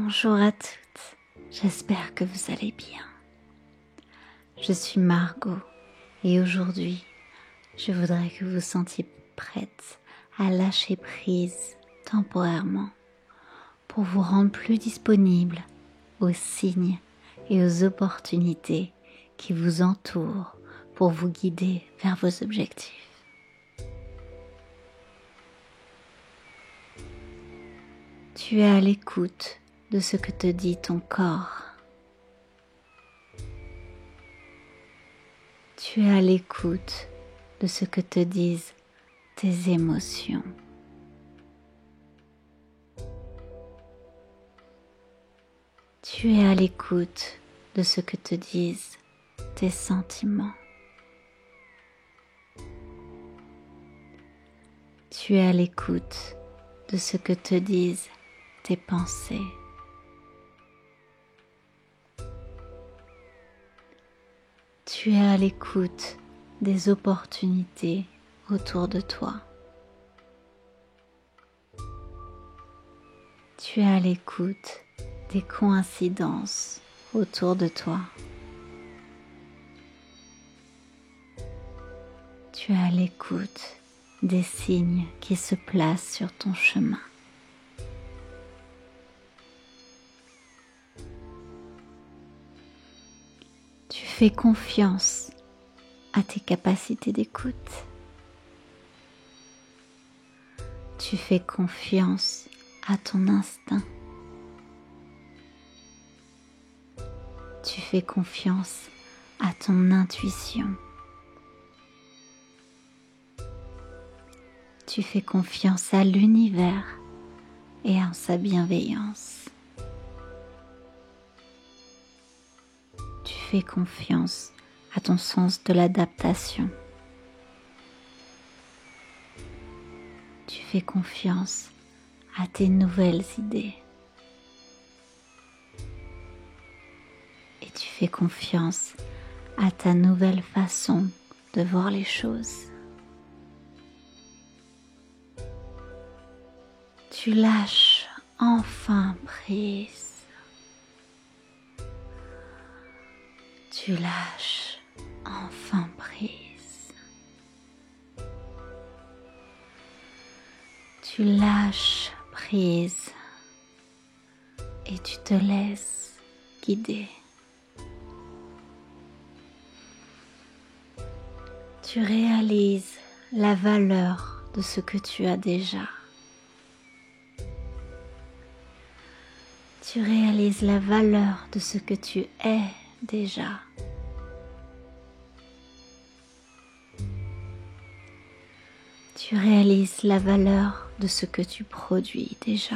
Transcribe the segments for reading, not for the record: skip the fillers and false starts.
Bonjour à toutes, j'espère que vous allez bien. Je suis Margot et aujourd'hui, je voudrais que vous sentiez prête à lâcher prise temporairement pour vous rendre plus disponible aux signes et aux opportunités qui vous entourent pour vous guider vers vos objectifs. Tu es à l'écoute de ce que te dit ton corps. Tu es à l'écoute de ce que te disent tes émotions. Tu es à l'écoute de ce que te disent tes sentiments. Tu es à l'écoute de ce que te disent tes pensées. Tu es à l'écoute des opportunités autour de toi. Tu es à l'écoute des coïncidences autour de toi. Tu es à l'écoute des signes qui se placent sur ton chemin. Tu fais confiance à tes capacités d'écoute. Tu fais confiance à ton instinct. Tu fais confiance à ton intuition. Tu fais confiance à l'univers et à sa bienveillance. Tu fais confiance à ton sens de l'adaptation. Tu fais confiance à tes nouvelles idées. Et tu fais confiance à ta nouvelle façon de voir les choses. Tu lâches enfin prise. Tu lâches enfin prise. Tu lâches prise et tu te laisses guider. Tu réalises la valeur de ce que tu as déjà. Tu réalises la valeur de ce que tu es déjà. Tu réalises la valeur de ce que tu produis déjà.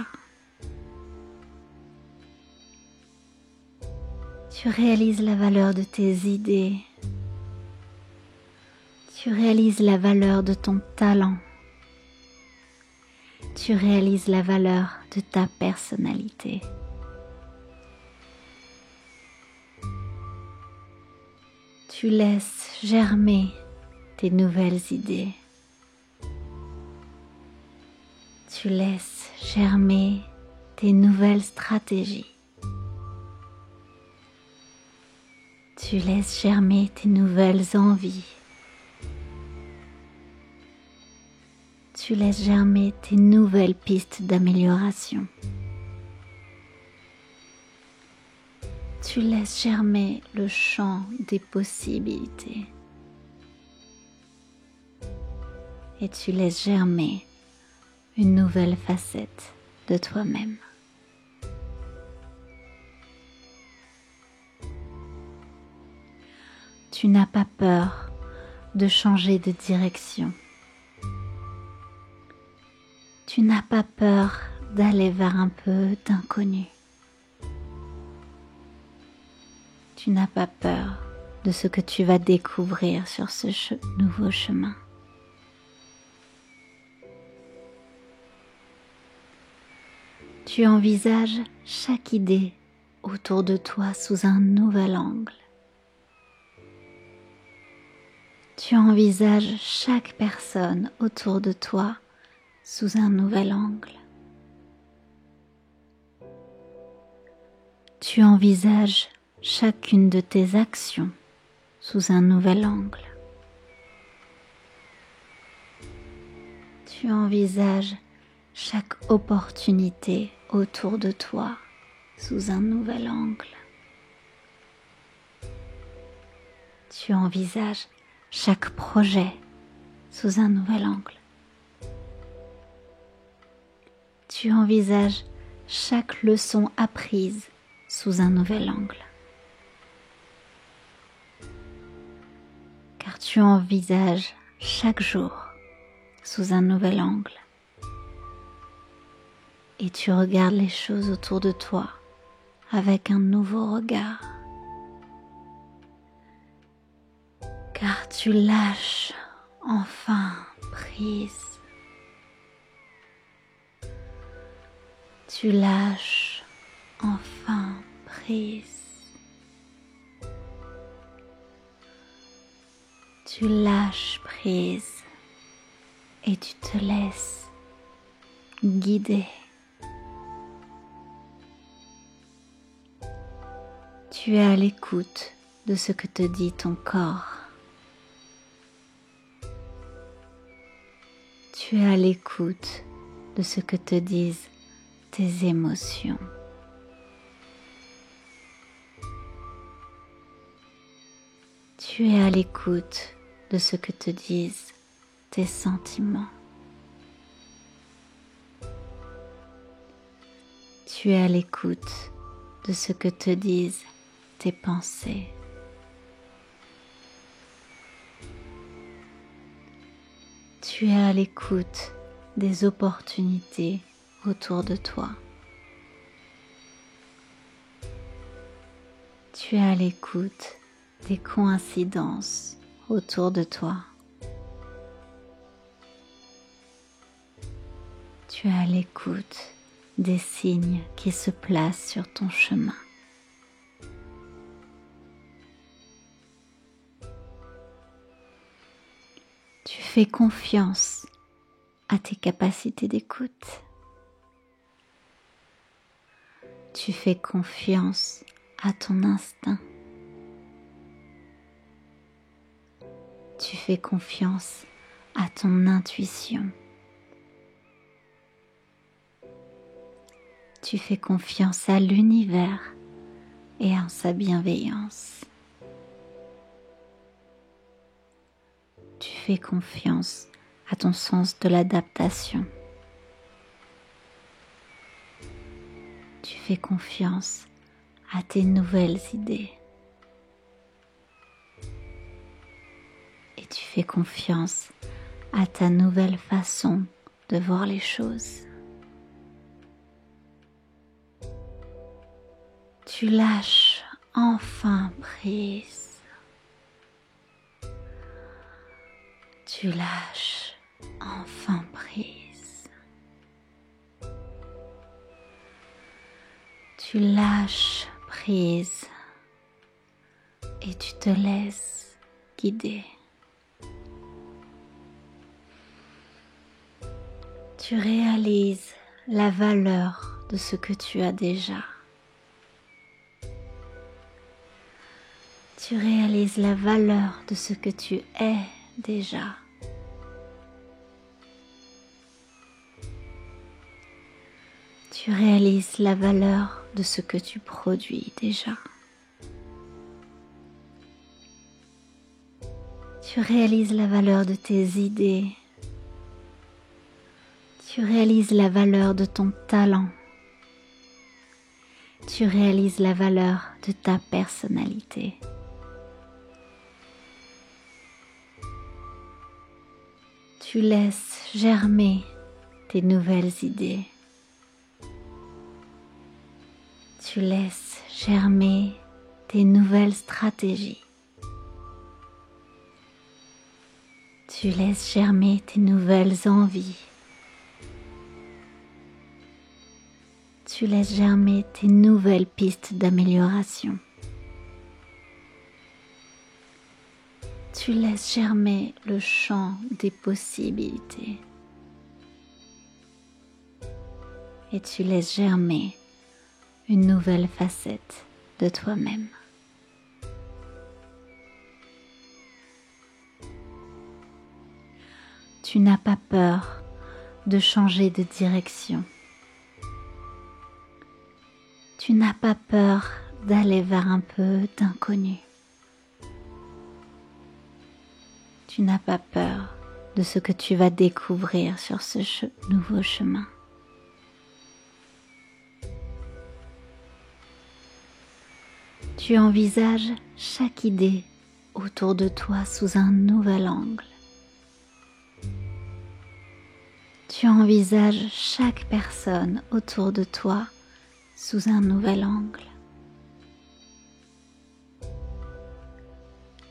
Tu réalises la valeur de tes idées. Tu réalises la valeur de ton talent. Tu réalises la valeur de ta personnalité. Tu laisses germer tes nouvelles idées. Tu laisses germer tes nouvelles stratégies. Tu laisses germer tes nouvelles envies. Tu laisses germer tes nouvelles pistes d'amélioration. Tu laisses germer le champ des possibilités. Et tu laisses germer une nouvelle facette de toi-même. Tu n'as pas peur de changer de direction. Tu n'as pas peur d'aller vers un peu d'inconnu. Tu n'as pas peur de ce que tu vas découvrir sur ce nouveau chemin. Tu envisages chaque idée autour de toi sous un nouvel angle. Tu envisages chaque personne autour de toi sous un nouvel angle. Tu envisages chacune de tes actions sous un nouvel angle. Tu envisages chaque opportunité autour de toi sous un nouvel angle. Tu envisages chaque projet sous un nouvel angle. Tu envisages chaque leçon apprise sous un nouvel angle. Car tu envisages chaque jour sous un nouvel angle. Et tu regardes les choses autour de toi avec un nouveau regard. Car tu lâches enfin prise. Tu lâches enfin prise. Tu lâches prise et tu te laisses guider. Tu es à l'écoute de ce que te dit ton corps. Tu es à l'écoute de ce que te disent tes émotions. Tu es à l'écoute de ce que te disent tes sentiments. Tu es à l'écoute de ce que te disent tes pensées. Tu es à l'écoute des opportunités autour de toi. Tu es à l'écoute des coïncidences autour de toi. Tu es à l'écoute des signes qui se placent sur ton chemin. Tu fais confiance à tes capacités d'écoute. Tu fais confiance à ton instinct. Tu fais confiance à ton intuition. Tu fais confiance à l'univers et à sa bienveillance. Tu fais confiance à ton sens de l'adaptation. Tu fais confiance à tes nouvelles idées. Et tu fais confiance à ta nouvelle façon de voir les choses. Tu lâches enfin prise. Tu lâches enfin prise. Tu lâches prise et tu te laisses guider. Tu réalises la valeur de ce que tu as déjà. Tu réalises la valeur de ce que tu es déjà. Tu réalises la valeur de ce que tu produis déjà. Tu réalises la valeur de tes idées. Tu réalises la valeur de ton talent. Tu réalises la valeur de ta personnalité. Tu laisses germer tes nouvelles idées. Tu laisses germer tes nouvelles stratégies. Tu laisses germer tes nouvelles envies. Tu laisses germer tes nouvelles pistes d'amélioration. Tu laisses germer le champ des possibilités. Et tu laisses germer une nouvelle facette de toi-même. Tu n'as pas peur de changer de direction. Tu n'as pas peur d'aller vers un peu d'inconnu. Tu n'as pas peur de ce que tu vas découvrir sur ce nouveau chemin. Tu envisages chaque idée autour de toi sous un nouvel angle. Tu envisages chaque personne autour de toi sous un nouvel angle.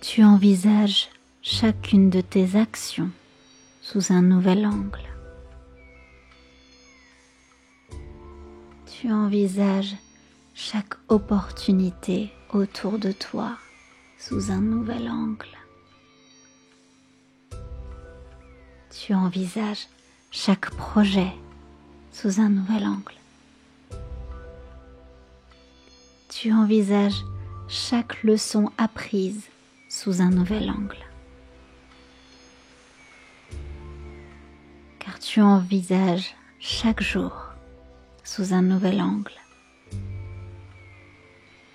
Tu envisages chacune de tes actions sous un nouvel angle. Tu envisages chaque opportunité autour de toi sous un nouvel angle. Tu envisages chaque projet sous un nouvel angle. Tu envisages chaque leçon apprise sous un nouvel angle. Car tu envisages chaque jour sous un nouvel angle.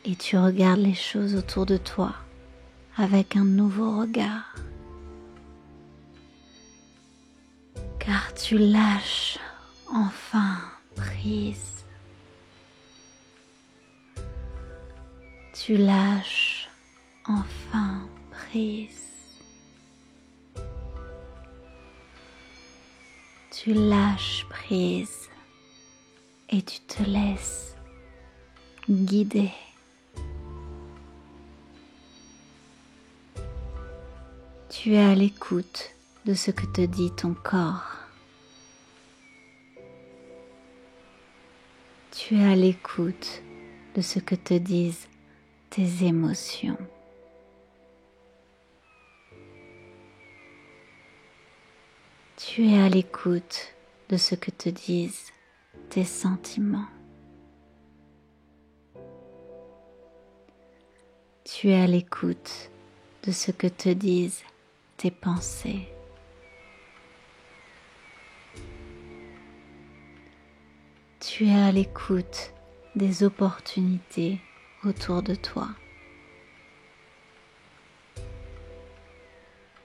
Et tu regardes les choses autour de toi avec un nouveau regard. Car tu lâches enfin prise. Tu lâches enfin prise. Tu lâches prise et tu te laisses guider. Tu es à l'écoute de ce que te dit ton corps. Tu es à l'écoute de ce que te disent tes émotions. Tu es à l'écoute de ce que te disent tes sentiments. Tu es à l'écoute de ce que te disent tes pensées. Tu es à l'écoute des opportunités autour de toi.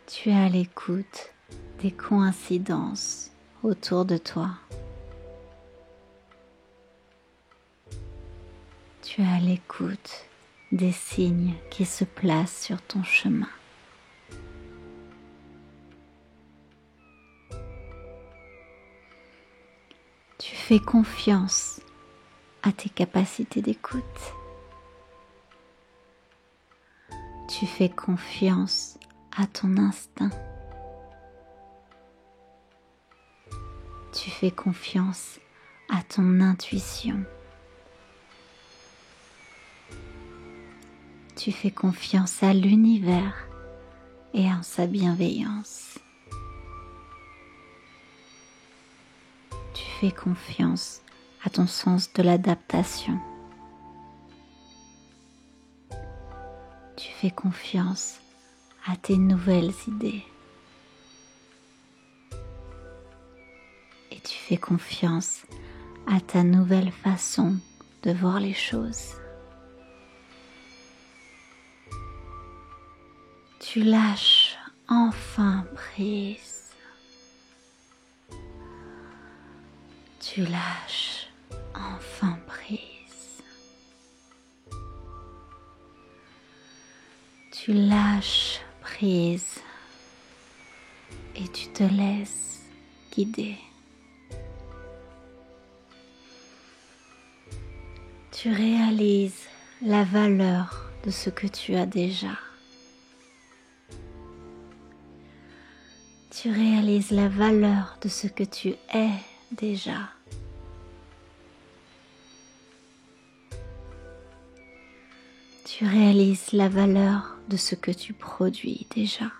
Tu es à l'écoute des coïncidences autour de toi. Tu es à l'écoute des signes qui se placent sur ton chemin. Tu fais confiance à tes capacités d'écoute. Tu fais confiance à ton instinct. Tu fais confiance à ton intuition. Tu fais confiance à l'univers et en sa bienveillance. Tu fais confiance à ton sens de l'adaptation. Tu fais confiance à tes nouvelles idées. Et tu fais confiance à ta nouvelle façon de voir les choses. Tu lâches enfin prise. Tu lâches enfin prise. Tu lâches prise et tu te laisses guider. Tu réalises la valeur de ce que tu as déjà. Tu réalises la valeur de ce que tu es déjà. Tu réalises la valeur de ce que tu produis déjà.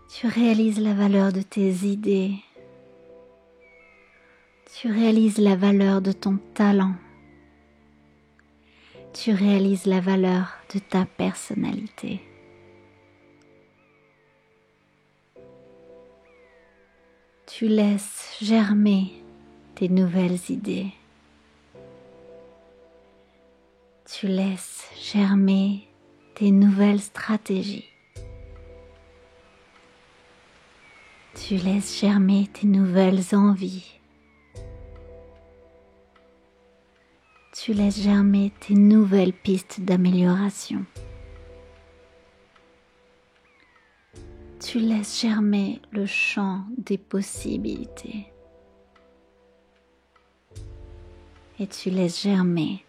Tu réalises la valeur de tes idées. Tu réalises la valeur de ton talent. Tu réalises la valeur de ta personnalité. Tu laisses germer tes nouvelles idées. Tu laisses germer tes nouvelles stratégies. Tu laisses germer tes nouvelles envies. Tu laisses germer tes nouvelles pistes d'amélioration. Tu laisses germer le champ des possibilités. Et tu laisses germer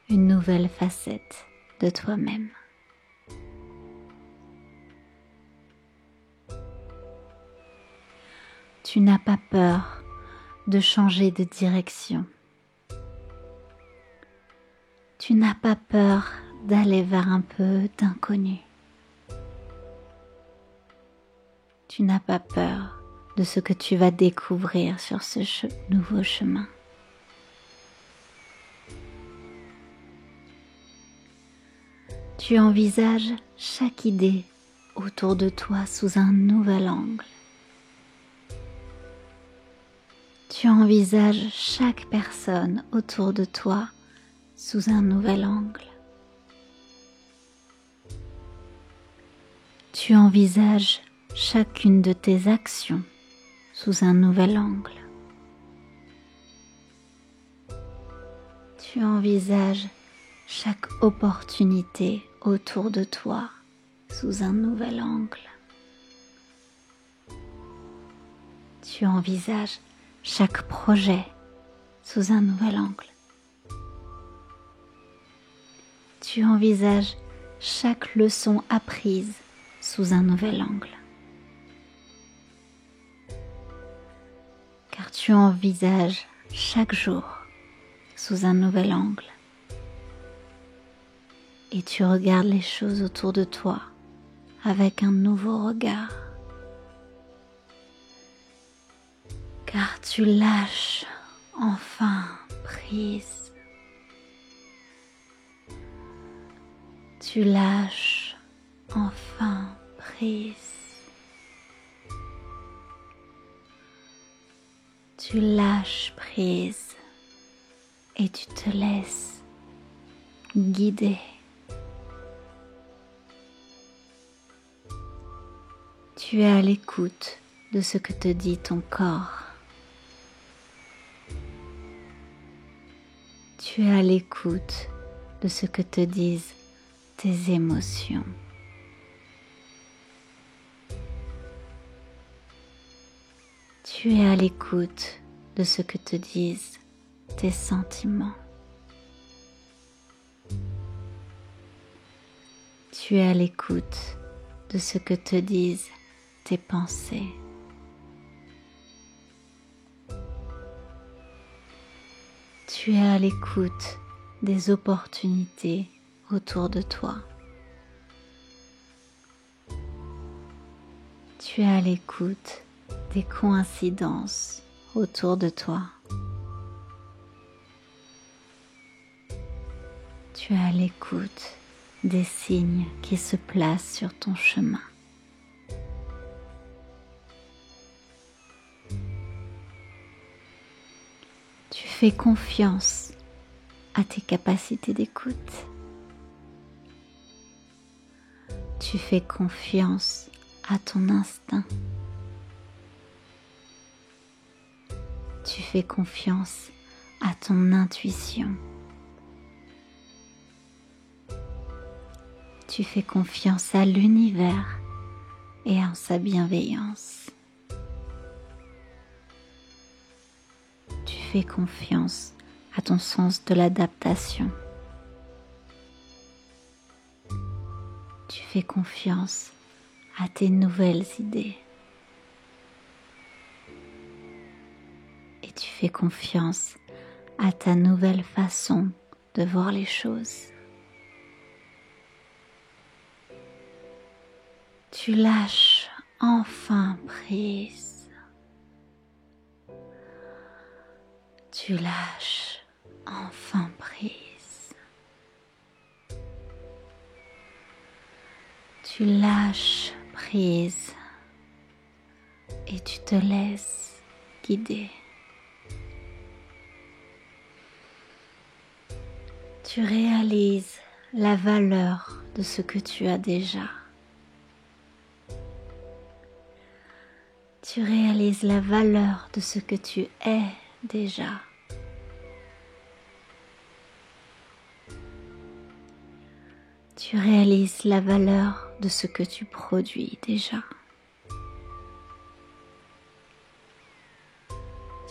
une nouvelle facette de toi-même. Tu n'as pas peur de changer de direction. Tu n'as pas peur d'aller vers un peu d'inconnu. Tu n'as pas peur de ce que tu vas découvrir sur ce nouveau chemin. Tu envisages chaque idée autour de toi sous un nouvel angle. Tu envisages chaque personne autour de toi sous un nouvel angle. Tu envisages chacune de tes actions sous un nouvel angle. Tu envisages chaque opportunité autour de toi sous un nouvel angle. Tu envisages chaque projet sous un nouvel angle. Tu envisages chaque leçon apprise sous un nouvel angle. Car tu envisages chaque jour sous un nouvel angle. Et tu regardes les choses autour de toi avec un nouveau regard. Car tu lâches enfin prise. Tu lâches enfin prise. Tu lâches prise et tu te laisses guider. Tu es à l'écoute de ce que te dit ton corps. Tu es à l'écoute de ce que te disent tes émotions. Tu es à l'écoute de ce que te disent tes sentiments. Tu es à l'écoute de ce que te disent tes pensées. Tu es à l'écoute des opportunités autour de toi. Tu es à l'écoute des coïncidences autour de toi. Tu es à l'écoute des signes qui se placent sur ton chemin. Tu fais confiance à tes capacités d'écoute. Tu fais confiance à ton instinct. Tu fais confiance à ton intuition. Tu fais confiance à l'univers et en sa bienveillance. Tu fais confiance à ton sens de l'adaptation. Tu fais confiance à tes nouvelles idées. Et tu fais confiance à ta nouvelle façon de voir les choses. Tu lâches enfin prise. Tu lâches enfin prise. Tu lâches prise et tu te laisses guider. Tu réalises la valeur de ce que tu as déjà. Tu réalises la valeur de ce que tu es déjà. Tu réalises la valeur de ce que tu produis déjà.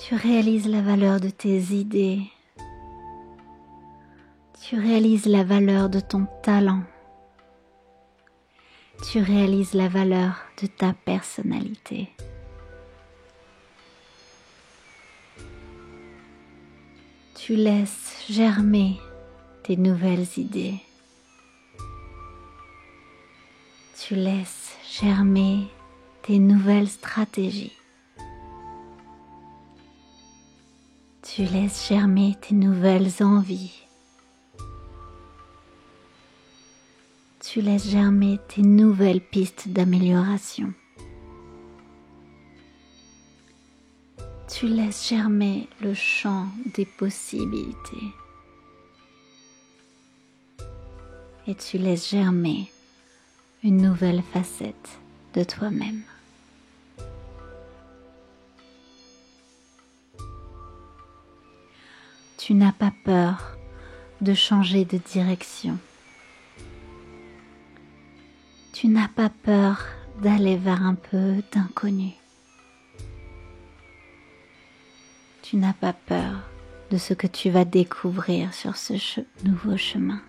Tu réalises la valeur de tes idées. Tu réalises la valeur de ton talent. Tu réalises la valeur de ta personnalité. Tu laisses germer tes nouvelles idées. Tu laisses germer tes nouvelles stratégies. Tu laisses germer tes nouvelles envies. Tu laisses germer tes nouvelles pistes d'amélioration. Tu laisses germer le champ des possibilités. Et tu laisses germer une nouvelle facette de toi-même. Tu n'as pas peur de changer de direction. Tu n'as pas peur d'aller vers un peu d'inconnu. Tu n'as pas peur de ce que tu vas découvrir sur ce nouveau chemin.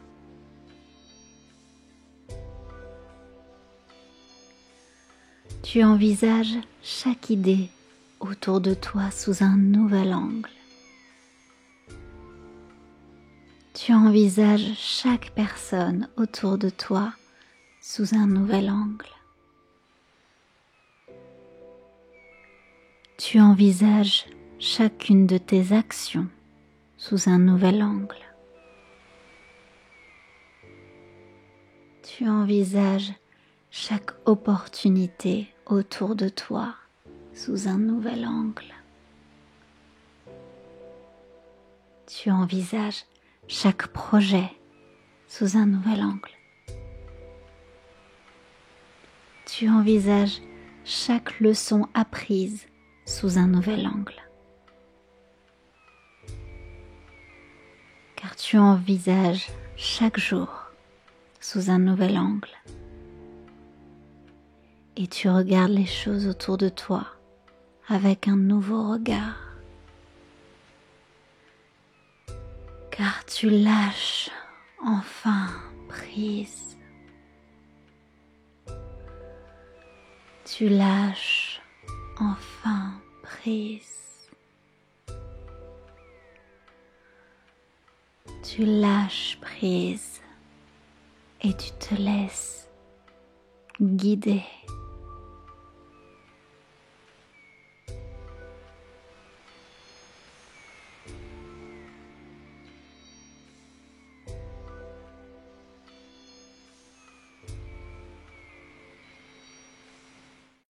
Tu envisages chaque idée autour de toi sous un nouvel angle. Tu envisages chaque personne autour de toi sous un nouvel angle. Tu envisages chacune de tes actions sous un nouvel angle. Tu envisages chaque opportunité autour de toi sous un nouvel angle. Tu envisages chaque projet sous un nouvel angle. Tu envisages chaque leçon apprise sous un nouvel angle. Car tu envisages chaque jour sous un nouvel angle. Et tu regardes les choses autour de toi avec un nouveau regard. Car tu lâches enfin prise. Tu lâches enfin prise. Tu lâches prise et tu te laisses guider.